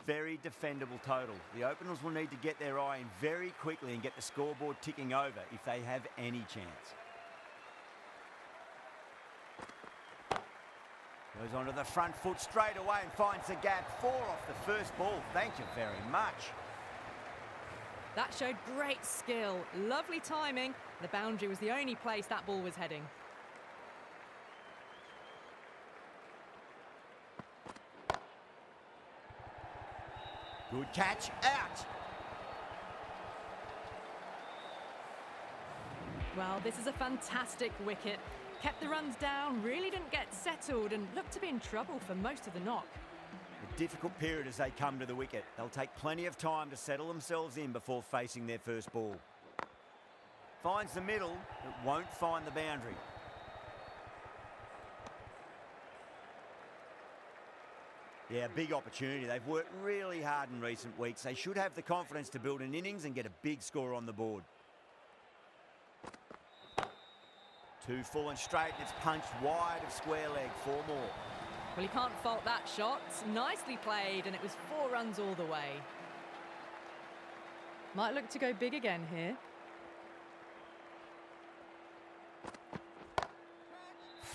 very defendable total. The openers will need to get their eye in very quickly and get the scoreboard ticking over if they have any chance. Goes onto the front foot straight away and finds the gap. 4 off the first ball. Thank you very much. That showed great skill. Lovely timing. The boundary was the only place that ball was heading. Good catch. Out. Well, this is a fantastic wicket. Kept the runs down, really didn't get settled and looked to be in trouble for most of the knock. A difficult period as they come to the wicket. They'll take plenty of time to settle themselves in before facing their first ball. Finds the middle, but won't find the boundary. Yeah, big opportunity. They've worked really hard in recent weeks. They should have the confidence to build an innings and get a big score on the board. 2 full and straight, and it's punched wide of square leg. 4 more. Well, you can't fault that shot. Nicely played, and it was 4 runs all the way. Might look to go big again here.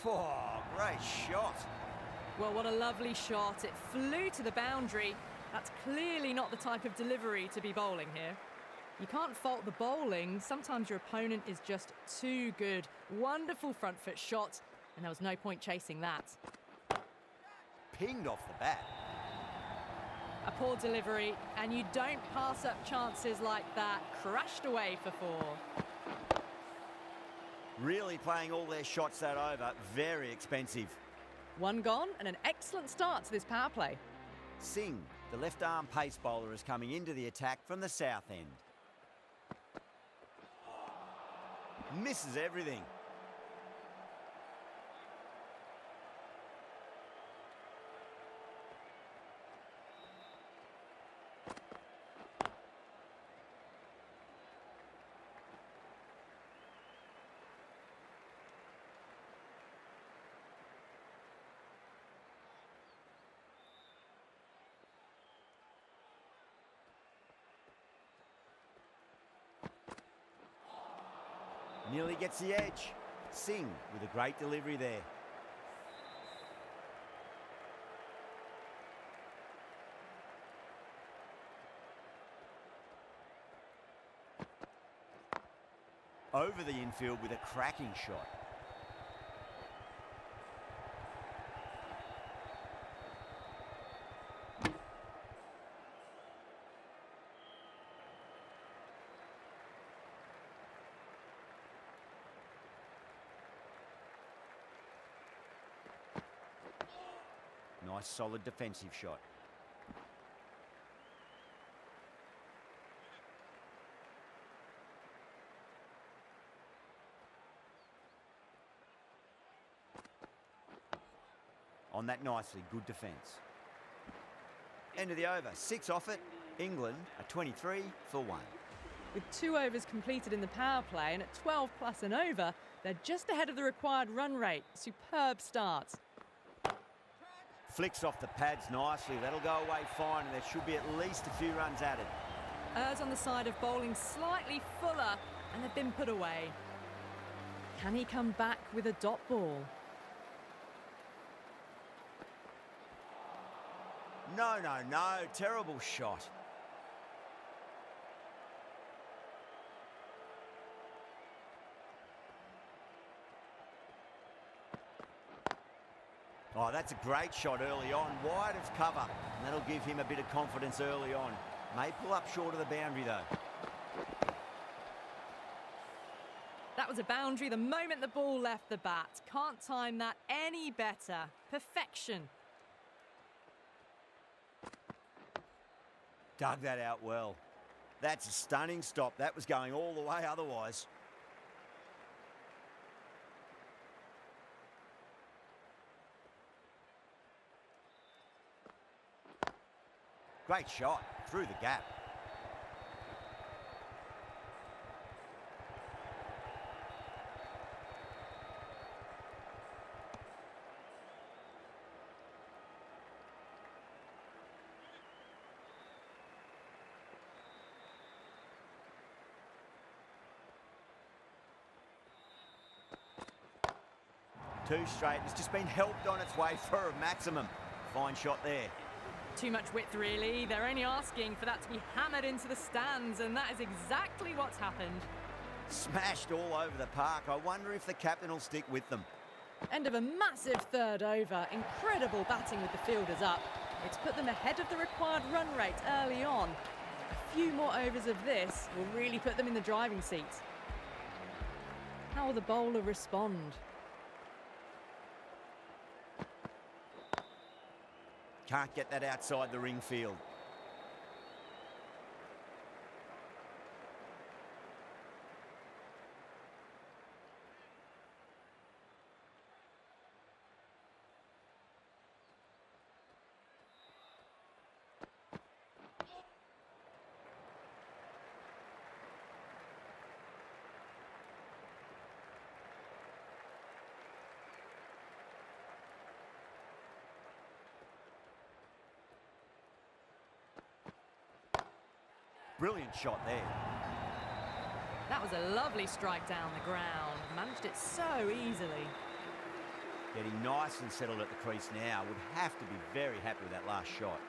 Oh, great shot. Well, what a lovely shot. It flew to the boundary. That's clearly not the type of delivery to be bowling here. You can't fault the bowling. Sometimes your opponent is just too good. Wonderful front foot shot, and there was no point chasing that. Pinged off the bat. A poor delivery, and you don't pass up chances like that. Crashed away for 4. Really playing all their shots that over. Very expensive. 1 gone, and an excellent start to this power play. Singh, the left-arm pace bowler, is coming into the attack from the south end. Misses everything. Nearly gets the edge. Singh with a great delivery there. Over the infield with a cracking shot. Nice solid defensive shot. On that nicely, good defence. End of the over, 6 off it. England are 23 for 1. With 2 overs completed in the power play and at 12 plus an over, they're just ahead of the required run rate. Superb start. Flicks off the pads nicely. That'll go away fine, and there should be at least a few runs added. Errs on the side of bowling slightly fuller, and they've been put away. Can he come back with a dot ball? No, no, no. Terrible shot. Oh, that's a great shot early on, wide of cover. And that'll give him a bit of confidence early on. May pull up short of the boundary, though. That was a boundary the moment the ball left the bat. Can't time that any better. Perfection. Dug that out well. That's a stunning stop. That was going all the way otherwise. Great shot through the gap. Too straight. It's just been helped on its way for a maximum. Fine shot there. Too much width, really. They're only asking for that to be hammered into the stands, and that is exactly what's happened. Smashed all over the park. I wonder if the captain will stick with them. End of a massive third over. Incredible batting with the fielders up. It's put them ahead of the required run rate early on. A few more overs of this will really put them in the driving seat. How will the bowler respond? Can't get that outside the ring field. Brilliant shot there. That was a lovely strike down the ground. Managed it so easily. Getting nice and settled at the crease now. Would have to be very happy with that last shot.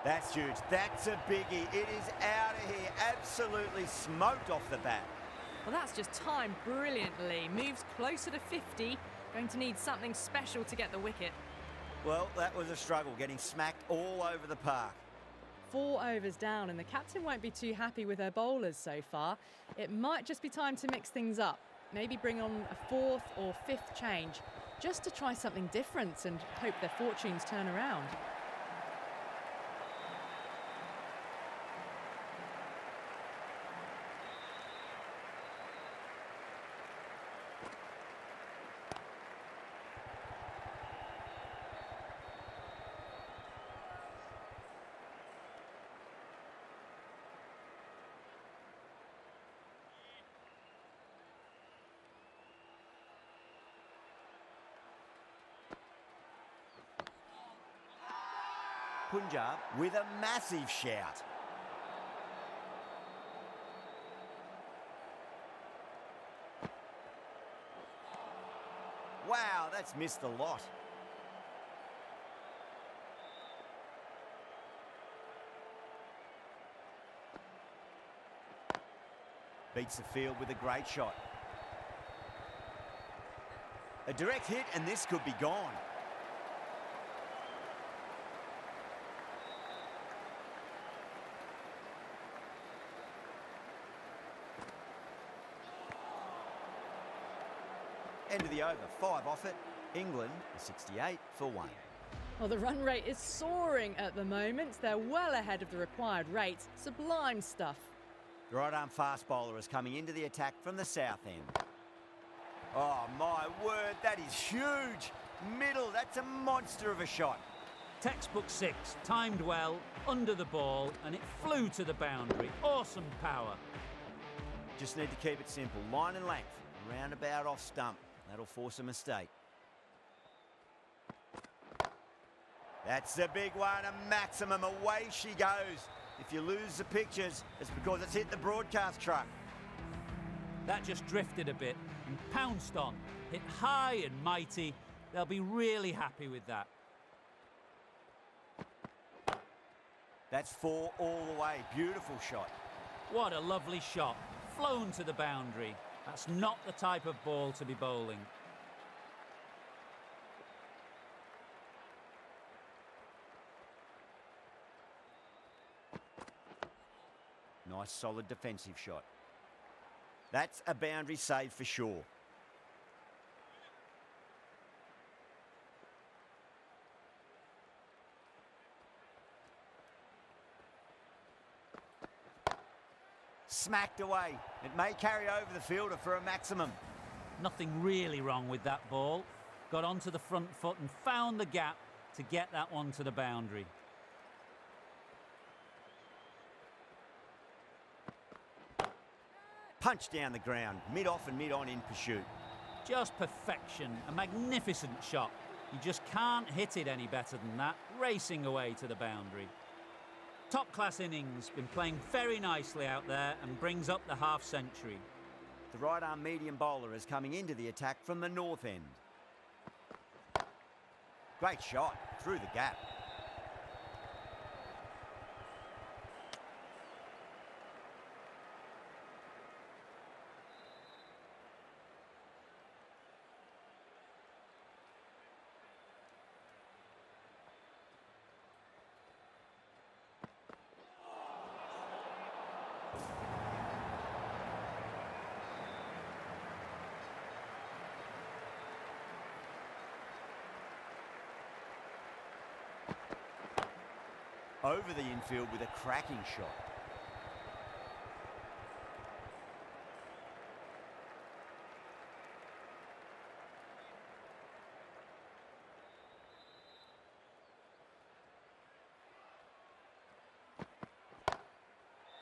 That's huge. That's a biggie. It is out of here. Absolutely smoked off the bat. Well, that's just timed brilliantly. Moves closer to 50. Going to need something special to get the wicket. Well, that was a struggle, getting smacked all over the park. 4 overs down, and the captain won't be too happy with her bowlers so far. It might just be time to mix things up. Maybe bring on a 4th or 5th change, just to try something different and hope their fortunes turn around. Punjab with a massive shout. Wow, that's missed a lot. Beats the field with a great shot. A direct hit and this could be gone. End of the over, 5 off it. England 68 for 1. Well, the run rate is soaring at the moment. They're well ahead of the required rate. Sublime stuff. The right-arm fast bowler is coming into the attack from the south end. Oh, my word, that is huge. Middle, that's a monster of a shot. Textbook 6, timed well, under the ball, and it flew to the boundary. Awesome power. Just need to keep it simple. Line and length, roundabout off stump. That'll force a mistake. That's a big one, a maximum. Away she goes. If you lose the pictures, it's because it's hit the broadcast truck. That just drifted a bit and pounced on. Hit high and mighty. They'll be really happy with that. That's 4 all the way. Beautiful shot. What a lovely shot. Flown to the boundary. That's not the type of ball to be bowling. Nice solid defensive shot. That's a boundary save for sure. Smacked away. It may carry over the fielder for a maximum. Nothing really wrong with that ball. Got onto the front foot and found the gap to get that one to the boundary. Punch down the ground, mid-off and mid-on in pursuit. Just perfection, a magnificent shot. You just can't hit it any better than that, racing away to the boundary. Top-class innings, been playing very nicely out there and brings up the half-century. The right-arm medium bowler is coming into the attack from the north end. Great shot, through the gap. Over the infield with a cracking shot.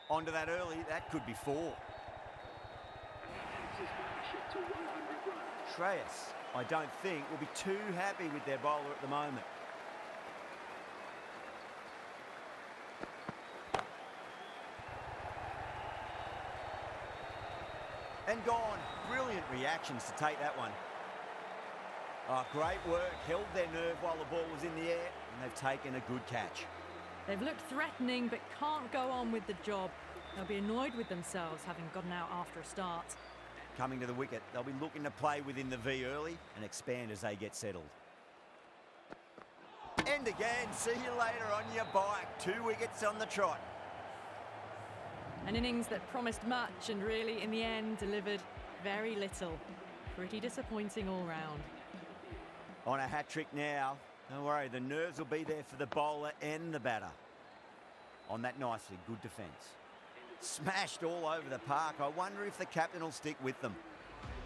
Onto that early, that could be 4. Shreyas, I don't think, will be too happy with their bowler at the moment. And gone. Brilliant reactions to take that one. Oh, great work. Held their nerve while the ball was in the air, and they've taken a good catch. They've looked threatening but can't go on with the job. They'll be annoyed with themselves having gotten out after a start. Coming to the wicket, they'll be looking to play within the V early and expand as they get settled. And again, see you later on your bike. 2 wickets on the trot. An innings that promised much and really, in the end, delivered very little. Pretty disappointing all round. On a hat-trick now. Don't worry, the nerves will be there for the bowler and the batter. On that nicely, good defence. Smashed all over the park. I wonder if the captain will stick with them.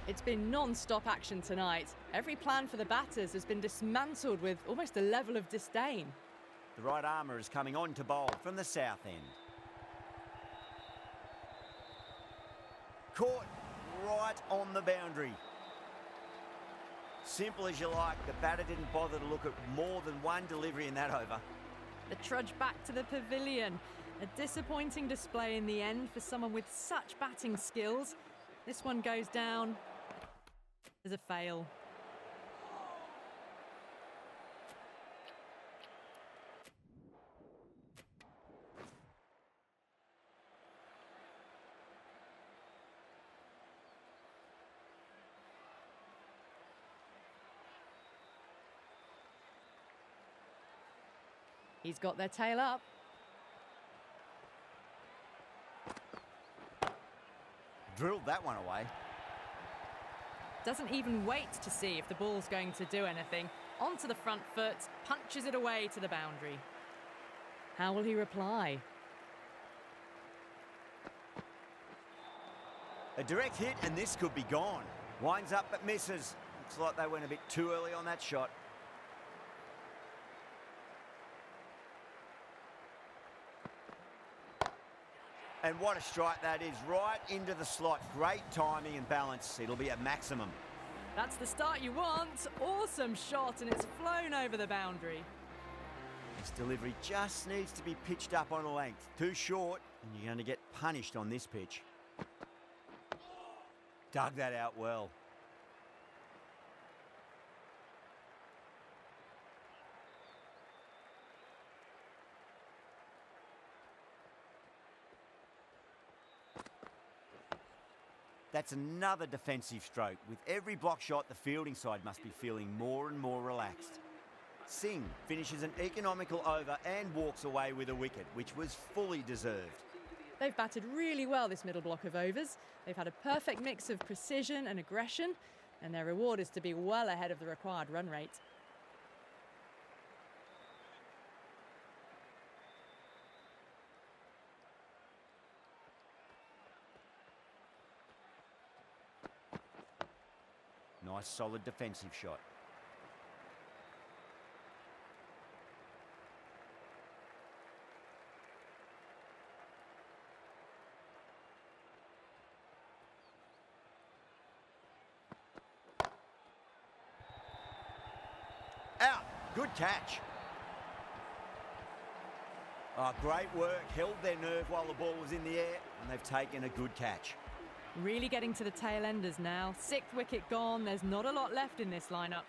It's been non-stop action tonight. Every plan for the batters has been dismantled with almost a level of disdain. The right armour is coming on to bowl from the south end. Caught right on the boundary. Simple as you like, the batter didn't bother to look at more than one delivery in that over. The trudge back to the pavilion. A disappointing display in the end for someone with such batting skills. This one goes down as a fail. He's got their tail up. Drilled that one away. Doesn't even wait to see if the ball's going to do anything. Onto the front foot, punches it away to the boundary. How will he reply? A direct hit and this could be gone. Winds up but misses. Looks like they went a bit too early on that shot. And what a strike that is, right into the slot. Great timing and balance. It'll be at maximum. That's the start you want. Awesome shot, and it's flown over the boundary. This delivery just needs to be pitched up on a length. Too short, and you're going to get punished on this pitch. Dug that out well. That's another defensive stroke. With every block shot, the fielding side must be feeling more and more relaxed. Singh finishes an economical over and walks away with a wicket, which was fully deserved. They've batted really well this middle block of overs. They've had a perfect mix of precision and aggression, and their reward is to be well ahead of the required run rate. Nice solid defensive shot. Out. Good catch. Oh, great work. Held their nerve while the ball was in the air, and they've taken a good catch. Really getting to the tail enders now. 6th wicket gone. There's not a lot left in this lineup.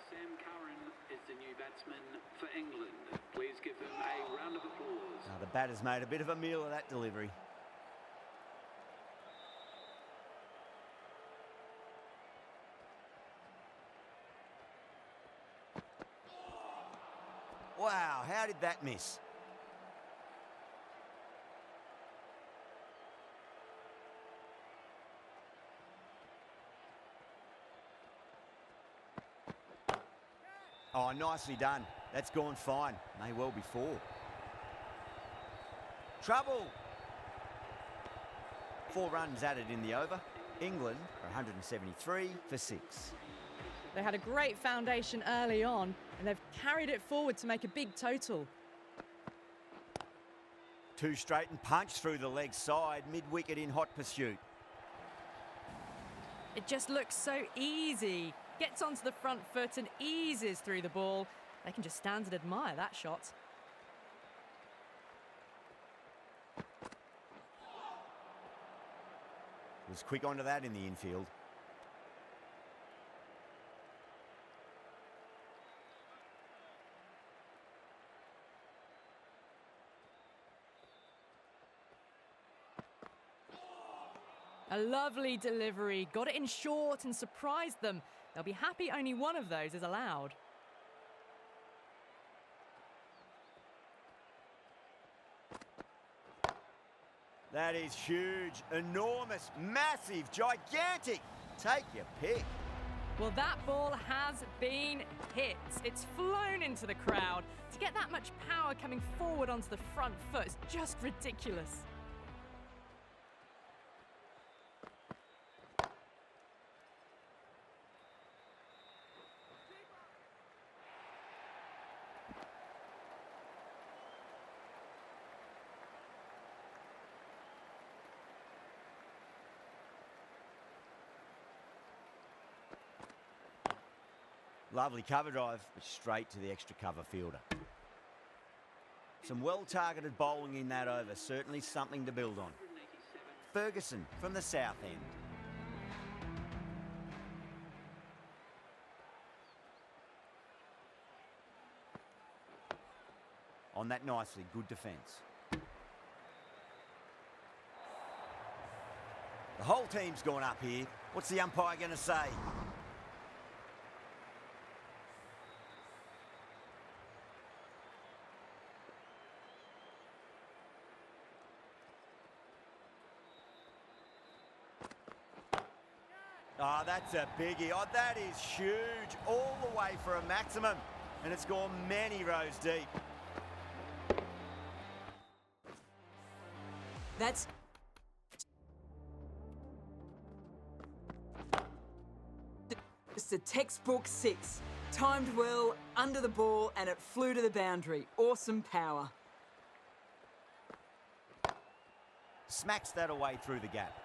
Sam Curran is the new batsman for England. Please give them a round of applause. Now, the batter's made a bit of a meal of that delivery. Wow, how did that miss? Oh, nicely done. That's gone fine. May well be 4. Trouble. 4 runs added in the over. England are 173 for 6. They had a great foundation early on, and they've carried it forward to make a big total. 2 straight and punch through the leg side, mid-wicket in hot pursuit. It just looks so easy. Gets onto the front foot and eases through the ball. They can just stand and admire that shot. Was quick onto that in the infield. A lovely delivery. Got it in short and surprised them. They'll be happy only one of those is allowed. That is huge, enormous, massive, gigantic. Take your pick. Well, that ball has been hit. It's flown into the crowd. To get that much power coming forward onto the front foot is just ridiculous. Lovely cover drive, but straight to the extra cover fielder. Some well-targeted bowling in that over, certainly something to build on. Ferguson from the south end. On that nicely, good defence. The whole team's gone up here. What's the umpire going to say? Oh, that's a biggie. Oh, that is huge. All the way for a maximum. And it's gone many rows deep. That's... It's a textbook 6. Timed well, under the ball, and it flew to the boundary. Awesome power. Smacks that away through the gap.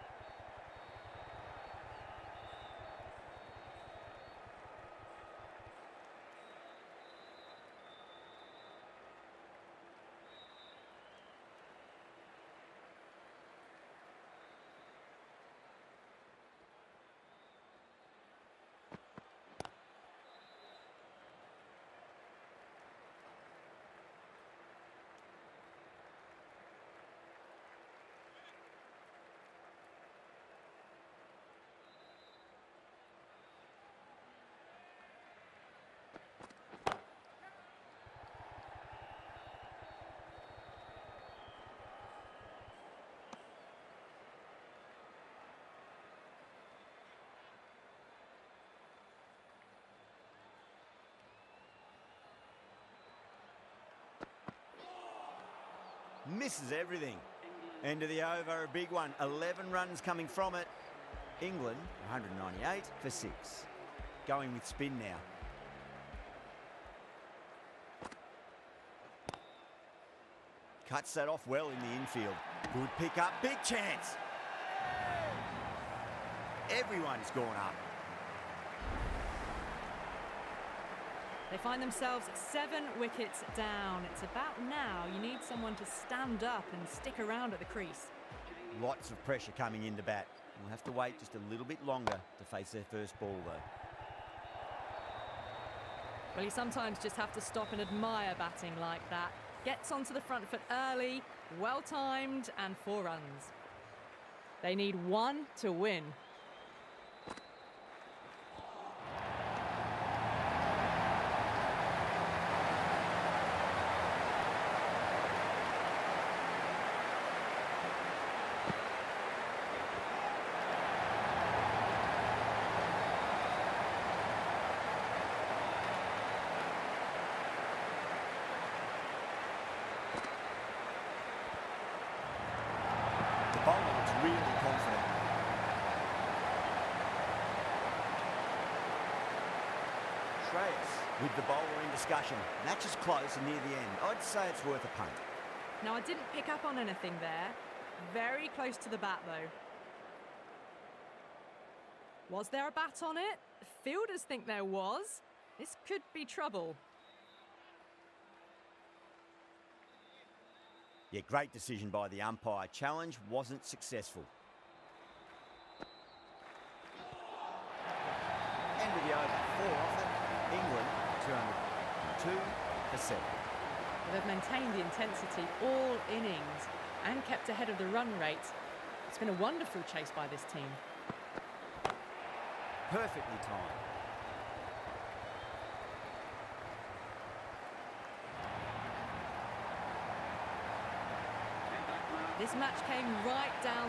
Misses everything. End of the over, a big one. 11 runs coming from it. England 198 for 6. Going with spin now. Cuts that off well in the infield. Good pick up, big chance. Everyone's gone up. They find themselves 7 wickets down. It's about now you need someone to stand up and stick around at the crease. Lots of pressure coming into bat. We'll have to wait just a little bit longer to face their first ball though. Well, you sometimes just have to stop and admire batting like that. Gets onto the front foot early, well-timed, and 4 runs. They need 1 to win. The bowler looks really confident. Shreyas with the bowler in discussion. Match is close and near the end. I'd say it's worth a punt. Now, I didn't pick up on anything there. Very close to the bat, though. Was there a bat on it? Fielders think there was. This could be trouble. Yeah, great decision by the umpire. Challenge wasn't successful. End of the over. 4 off it. England 202 for 7. They've maintained the intensity all innings and kept ahead of the run rate. It's been a wonderful chase by this team. Perfectly timed. This match came right down